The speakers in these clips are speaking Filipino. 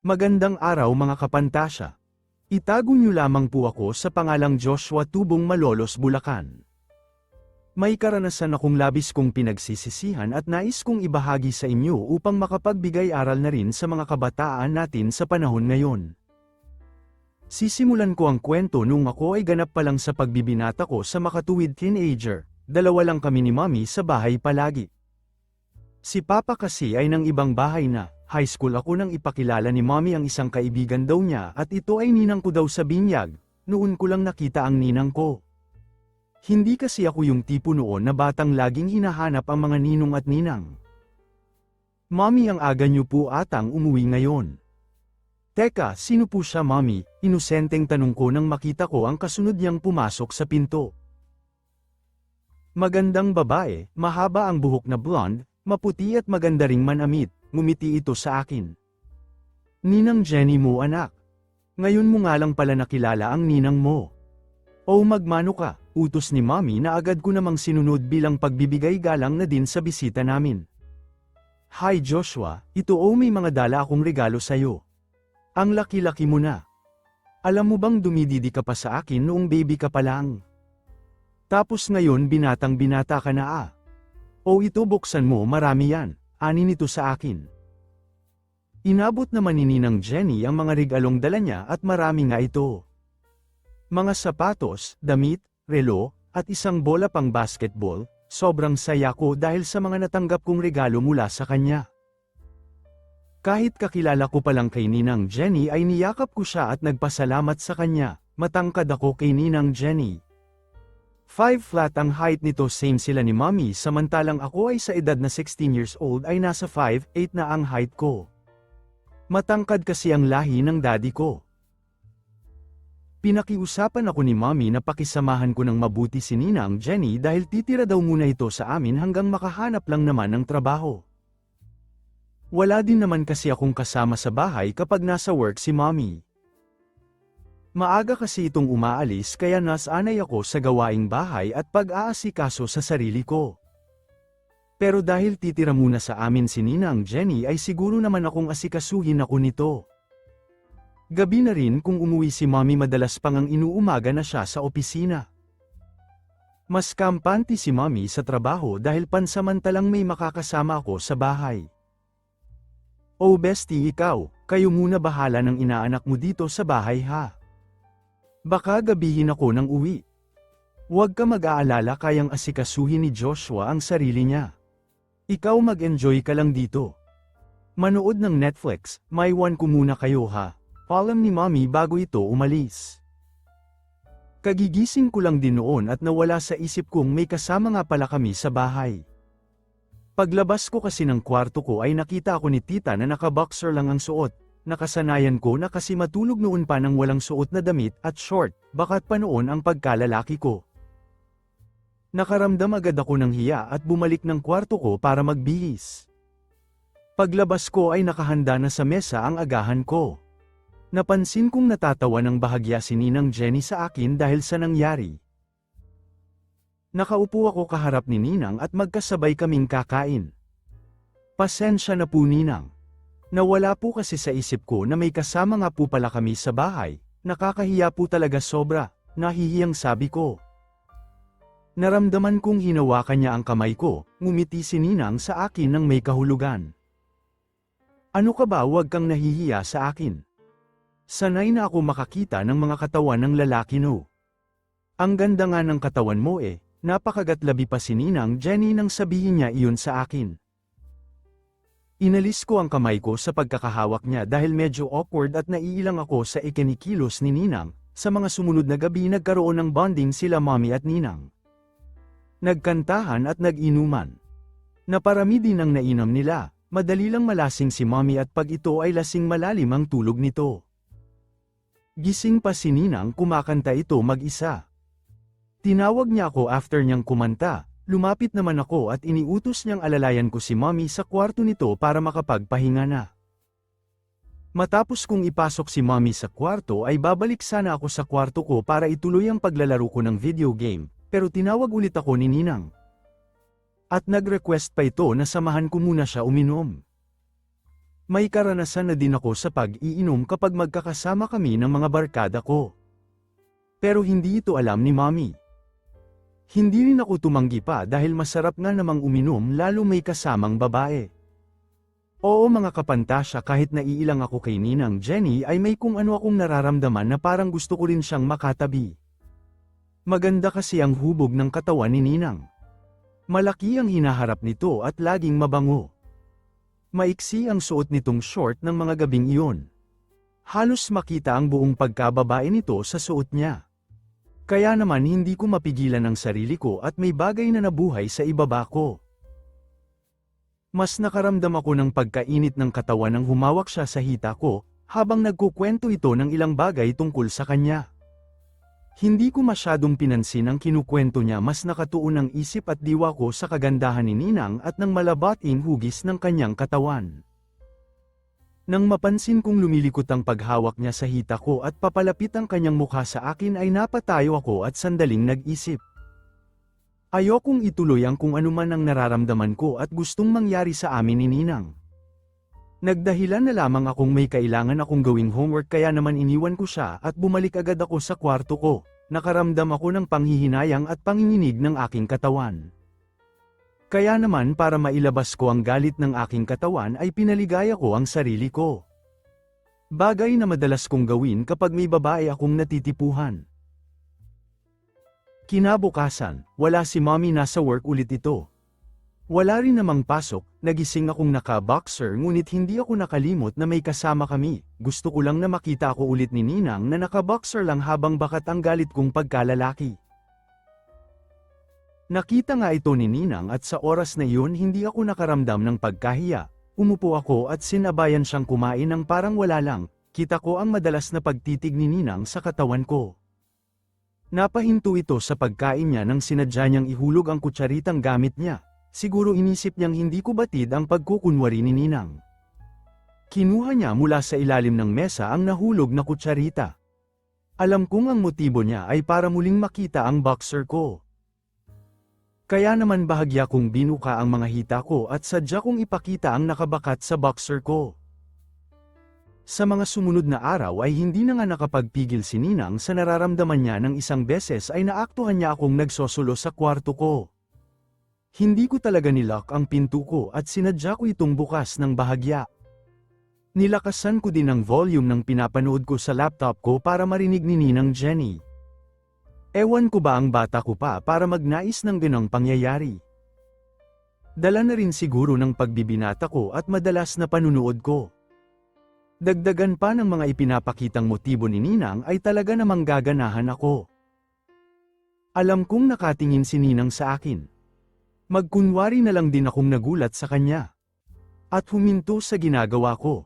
Magandang araw mga kapantasya. Itago niyo lamang po ako sa pangalang Joshua Tubong Malolos, Bulacan. May karanasan akong labis kong pinagsisisihan at nais kong ibahagi sa inyo upang makapagbigay aral na rin sa mga kabataan natin sa panahon ngayon. Sisimulan ko ang kwento nung ako ay ganap pa lang sa pagbibinata ko sa makatuwid teenager. Dalawa lang kami ni Mommy sa bahay palagi. Si Papa kasi ay nang ibang bahay na. High school ako nang ipakilala ni Mommy ang isang kaibigan daw niya at ito ay ninang ko daw sa binyag. Noon ko lang nakita ang ninang ko. Hindi kasi ako yung tipo noon na batang laging hinahanap ang mga ninong at ninang. Mommy, ang aga niyo po atang umuwi ngayon. Teka, sino po siya, Mommy? Inosenteng tanong ko nang makita ko ang kasunod niyang pumasok sa pinto. Magandang babae, mahaba ang buhok na blonde, maputi at maganda ring manamit. Ngumiti ito sa akin. Ninang Jenny mo, anak. Ngayon mo nga lang pala nakilala ang ninang mo. O magmano ka, utos ni Mommy na agad ko namang sinunod bilang pagbibigay galang na din sa bisita namin. Hi Joshua, ito may mga dala akong regalo sa'yo. Ang laki-laki mo na. Alam mo bang dumididi ka pa sa akin noong baby ka pa lang? Tapos ngayon binatang-binata ka na . O ito, buksan mo, marami yan. Ani nito sa akin. Inabot naman ni Ninang Jenny ang mga regalong dala niya at marami nga ito. Mga sapatos, damit, relo, at isang bola pang basketball. Sobrang saya ko dahil sa mga natanggap kong regalo mula sa kanya. Kahit kakilala ko pa lang kay Ninang Jenny ay niyakap ko siya at nagpasalamat sa kanya. Matangkad ako kay Ninang Jenny. 5 flat ang height nito, same sila ni Mommy, samantalang ako ay sa edad na 16 years old ay nasa 5'8" na ang height ko. Matangkad kasi ang lahi ng daddy ko. Pinakiusapan ako ni Mommy na pakisamahan ko ng mabuti si Ninang Jenny dahil titira daw muna ito sa amin hanggang makahanap lang naman ng trabaho. Wala din naman kasi akong kasama sa bahay kapag nasa work si Mommy. Maaga kasi itong umaalis kaya nasanay ako sa gawaing bahay at pag-aasikaso sa sarili ko. Pero dahil titira muna sa amin si Ninang Jenny ay siguro naman akong asikasuhin ako nito. Gabi na rin kung umuwi si Mommy, madalas pang ang inuumaga na siya sa opisina. Mas kampante si Mommy sa trabaho dahil pansamantalang may makakasama ako sa bahay. Oh bestie, ikaw, kayo muna bahala ng inaanak mo dito sa bahay ha. Baka gabihin ako ng uwi. Huwag ka mag-aalala, kayang asikasuhin ni Joshua ang sarili niya. Ikaw mag-enjoy ka lang dito. Manood ng Netflix, maiwan ko muna kayo ha. Paalam ni Mommy bago ito umalis. Kagigising ko lang din noon at nawala sa isip kong may kasama nga pala kami sa bahay. Paglabas ko kasi ng kwarto ko ay nakita ako ni tita na naka-boxer lang ang suot. Nakasanayan ko na kasi matulog noon pa nang walang suot na damit at short, baka't pa noon ang pagkalalaki ko. Nakaramdam agad ako ng hiya at bumalik ng kwarto ko para magbihis. Paglabas ko ay nakahanda na sa mesa ang agahan ko. Napansin kong natatawa ng bahagya si Ninang Jenny sa akin dahil sa nangyari. Nakaupo ako kaharap ni Ninang at magkasabay kaming kakain. Pasensya na po, Ninang. Nawala po kasi sa isip ko na may kasama nga po pala kami sa bahay. Nakakahiya po talaga sobra, nahihiyang sabi ko. Naramdaman kong hinawakan niya ang kamay ko, ngumiti si Ninang sa akin nang may kahulugan. Ano ka ba, huwag kang nahihiya sa akin. Sanay na ako makakita ng mga katawan ng lalaki no. Ang ganda nga ng katawan mo napakagatlabi pa si Ninang Jenny nang sabihin niya iyon sa akin. Inalis ko ang kamay ko sa pagkakahawak niya dahil medyo awkward at naiilang ako sa ikinikilos ni Ninang. Sa mga sumunod na gabi nagkaroon ng bonding sila Mommy at Ninang. Nagkantahan at nag-inuman. Naparami din ang nainam nila, madali lang malasing si Mommy at pag ito ay lasing malalim ang tulog nito. Gising pa si Ninang, kumakanta ito mag-isa. Tinawag niya ako after niyang kumanta. Lumapit naman ako at iniutos niyang alalayan ko si Mommy sa kwarto nito para makapagpahinga na. Matapos kong ipasok si Mommy sa kwarto ay babalik sana ako sa kwarto ko para ituloy ang paglalaro ko ng video game, pero tinawag ulit ako ni Ninang. At nag-request pa ito na samahan ko muna siya uminom. May karanasan na din ako sa pag-iinom kapag magkakasama kami ng mga barkada ko. Pero hindi ito alam ni Mommy. Hindi rin ako tumanggi pa dahil masarap nga namang uminom lalo may kasamang babae. Oo mga kapantasya, kahit naiilang ako kay Ninang Jenny ay may kung ano akong nararamdaman na parang gusto ko rin siyang makatabi. Maganda kasi ang hubog ng katawan ni Ninang. Malaki ang hinaharap nito at laging mabango. Maiksi ang suot nitong short ng mga gabing iyon. Halos makita ang buong pagkababae nito sa suot niya. Kaya naman hindi ko mapigilan ang sarili ko at may bagay na nabuhay sa ibaba ko. Mas nakaramdam ako ng pagkainit ng katawan nang humawak siya sa hita ko, habang nagkukwento ito ng ilang bagay tungkol sa kanya. Hindi ko masyadong pinansin ang kinukwento niya, mas nakatuon ang isip at diwa ko sa kagandahan ni Ninang at ng malabating hugis ng kanyang katawan. Nang mapansin kong lumilikot ang paghawak niya sa hita ko at papalapit ang kanyang mukha sa akin ay napatayo ako at sandaling nag-isip. Ayokong ituloy ang kung anuman ang nararamdaman ko at gustong mangyari sa amin ni Ninang. Nagdahilan na lamang akong may kailangan akong gawing homework, kaya naman iniwan ko siya at bumalik agad ako sa kwarto ko. Nakaramdam ako ng panghihinayang at panginginig ng aking katawan. Kaya naman para mailabas ko ang galit ng aking katawan ay pinaligaya ko ang sarili ko. Bagay na madalas kong gawin kapag may babae akong natitipuhan. Kinabukasan, wala si Mommy, nasa work ulit ito. Wala rin namang pasok, nagising akong naka-boxer ngunit hindi ako nakalimot na may kasama kami. Gusto ko lang na makita ako ulit ni Ninang na naka-boxer lang habang bakat ang galit kong pagkalalaki. Nakita nga ito ni Ninang at sa oras na iyon hindi ako nakaramdam ng pagkahiya. Umupo ako at sinabayan siyang kumain ng parang wala lang. Kita ko ang madalas na pagtitig ni Ninang sa katawan ko. Napahinto ito sa pagkain niya nang sinadya niyang ihulog ang kutsaritang gamit niya. Siguro inisip niyang hindi ko batid ang pagkukunwari ni Ninang. Kinuha niya mula sa ilalim ng mesa ang nahulog na kutsarita. Alam kong ang motibo niya ay para muling makita ang boxer ko. Kaya naman bahagya kong binuka ang mga hita ko at sadya kong ipakita ang nakabakat sa boxer ko. Sa mga sumunod na araw ay hindi na nga nakapagpigil si Ninang sa nararamdaman niya, ng isang beses ay naaktuhan niya akong nagsosolo sa kwarto ko. Hindi ko talaga nilock ang pinto ko at sinadya ko itong bukas ng bahagya. Nilakasan ko din ang volume ng pinapanood ko sa laptop ko para marinig ni Ninang Jenny. Ewan ko ba ang bata ko pa para magnais ng ganong pangyayari. Dala na rin siguro ng pagbibinata ko at madalas na panunood ko. Dagdagan pa ng mga ipinapakitang motibo ni Ninang ay talaga namang gaganahan ako. Alam kong nakatingin si Ninang sa akin. Magkunwari na lang din akong nagulat sa kanya. At huminto sa ginagawa ko.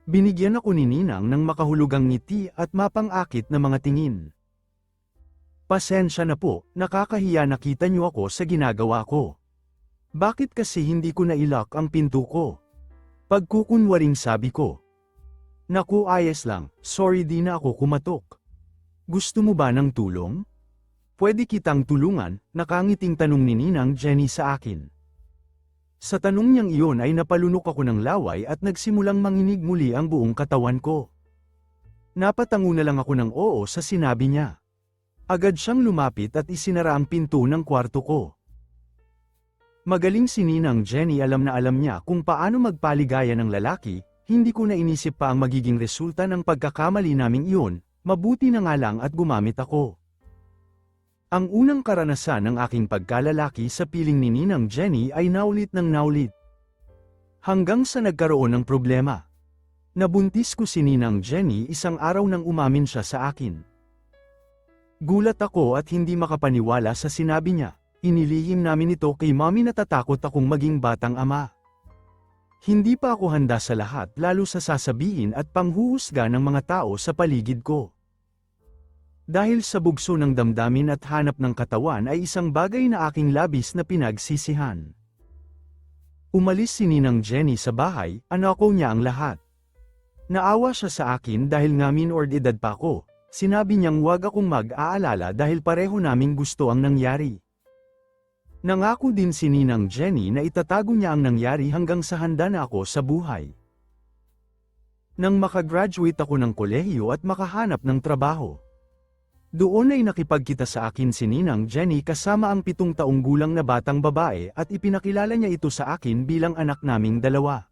Binigyan ako ni Ninang ng makahulugang ngiti at mapang-akit na mga tingin. Pasensya na po, nakakahiya nakita niyo ako sa ginagawa ko. Bakit kasi hindi ko na-ilock ang pinto ko? Pagkukunwaring sabi ko. Naku, ayos lang, sorry, di na ako kumatok. Gusto mo ba ng tulong? Pwede kitang tulungan, nakangiting tanong ni Ninang Jenny sa akin. Sa tanong niyang iyon ay napalunok ako ng laway at nagsimulang manginig muli ang buong katawan ko. Napatango na lang ako ng oo sa sinabi niya. Agad siyang lumapit at isinara ang pinto ng kwarto ko. Magaling si Ninang Jenny, alam na alam niya kung paano magpaligaya ng lalaki. Hindi ko na inisip pa ang magiging resulta ng pagkakamali naming iyon, mabuti na nga lang at gumamit ako. Ang unang karanasan ng aking pagkalalaki sa piling ni Ninang Jenny ay naulit ng naulit. Hanggang sa nagkaroon ng problema. Nabuntis ko si Ninang Jenny isang araw nang umamin siya sa akin. Gulat ako at hindi makapaniwala sa sinabi niya. Inilihim namin ito kay Mommy, natatakot akong maging batang ama. Hindi pa ako handa sa lahat, lalo sa sasabihin at panghuhusga ng mga tao sa paligid ko. Dahil sa bugso ng damdamin at hanap ng katawan ay isang bagay na aking labis na pinagsisihan. Umalis si Ninang Jenny sa bahay, anako niya ang lahat. Naawa siya sa akin dahil nga minor edad pa ako. Sinabi niyang huwag akong mag-aalala dahil pareho naming gusto ang nangyari. Nangako din si Ninang Jenny na itatago niya ang nangyari hanggang sa handa na ako sa buhay. Nang makagraduate ako ng kolehiyo at makahanap ng trabaho. Doon ay nakipagkita sa akin si Ninang Jenny kasama ang 7 taong gulang na batang babae at ipinakilala niya ito sa akin bilang anak naming dalawa.